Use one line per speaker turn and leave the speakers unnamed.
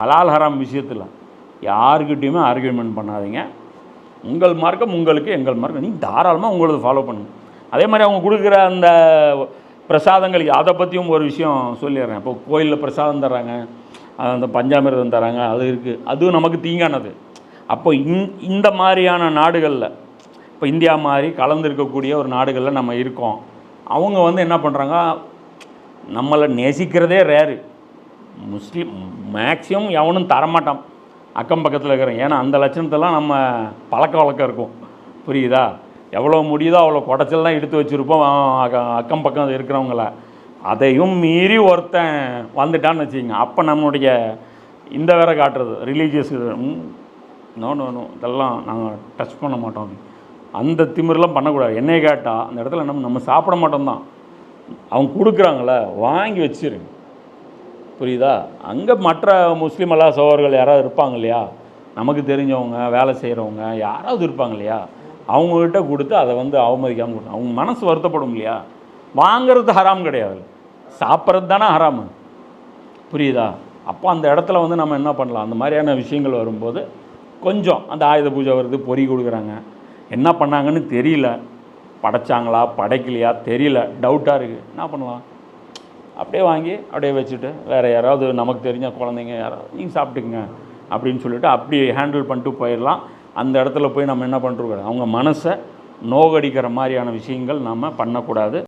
ஹலால் ஹராம் விஷயத்தில் யாருக்கிட்டையுமே ஆர்கியூமெண்ட் பண்ணாதீங்க. உங்கள் மார்க்கம் உங்களுக்கு, எங்கள் மார்க்கம் நீங்கள் தாராளமாக உங்களது ஃபாலோ பண்ணுங்கள். அதே மாதிரி அவங்க கொடுக்குற அந்த பிரசாதங்கள் அதை பற்றியும் ஒரு விஷயம் சொல்லிடுறேன். இப்போ கோயிலில் பிரசாதம் தர்றாங்க, அந்த பஞ்சாமிர்தம் தராங்க, அது இருக்குது, அதுவும் நமக்கு தீங்கானது. அப்போ இந்த மாதிரியான நாடுகளில், இப்போ இந்தியா மாதிரி கலந்துருக்கக்கூடிய ஒரு நாடுகளில் நம்ம இருக்கோம். அவங்க வந்து என்ன பண்ணுறாங்க, நம்மளை நேசிக்கிறதே ரேரு. முஸ்லீம் மேக்ஸிமம் எவனும் தரமாட்டான் அக்கம் பக்கத்தில் இருக்கிறேன். ஏன்னா அந்த லட்சணத்தெல்லாம் நம்ம பழக்க வழக்கம் இருக்கும், புரியுதா? எவ்வளோ முடியுதோ அவ்வளோ குடைச்சல் தான் எடுத்து வச்சுருப்போம் அக்கம் பக்கம் இருக்கிறவங்கள. அதையும் மீறி ஒருத்தன் வந்துட்டான்னு வச்சுக்கோங்க, அப்போ நம்மளுடைய இந்த வேற காட்டுறது ரிலீஜியஸ் நோ இதெல்லாம் நாங்கள் டச் பண்ண மாட்டோம். அந்த திமிரெலாம் பண்ணக்கூடாது. என்னையை கேட்டால் அந்த இடத்துல நம்ம சாப்பிட மாட்டோம் தான். அவங்க கொடுக்குறாங்கள வாங்கி வச்சிருங்க, புரியுதா? அங்கே மற்ற முஸ்லீம் அல்லா சகோதரர்கள் யாராவது இருப்பாங்க இல்லையா, நமக்கு தெரிஞ்சவங்க வேலை செய்கிறவங்க யாராவது இருப்பாங்க இல்லையா, அவங்கக்கிட்ட கொடுத்து அதை வந்து அவமதிக்காமல் கொடுத்து அவங்க மனசு வருத்தப்படும் இல்லையா. வாங்கிறது ஹராம் கிடையாது, சாப்பிட்றது தானே ஹராமு, புரியுதா? அப்போ அந்த இடத்துல வந்து நம்ம என்ன பண்ணலாம், அந்த மாதிரியான விஷயங்கள் வரும்போது கொஞ்சம் அந்த ஆயுத பூஜை வருது, பொறி கொடுக்குறாங்க, என்ன பண்ணாங்கன்னு தெரியல, படைச்சாங்களா படைக்கலையா தெரியல, டவுட்டாக இருக்குது, என்ன பண்ணலாம், அப்படியே வாங்கி அப்படியே வச்சுட்டு வேறு யாராவது நமக்கு தெரிஞ்ச குழந்தைங்க யாராவது நீங்கள் சாப்பிட்டுக்குங்க அப்படின்னு சொல்லிவிட்டு அப்படி ஹேண்டில் பண்ணிட்டு போயிடலாம். அந்த இடத்துல போய் நம்ம என்ன பண்ணுறோம், அவங்க மனசை நோகடிக்கிற மாதிரியான விஷயங்கள் நம்ம பண்ணக்கூடாது.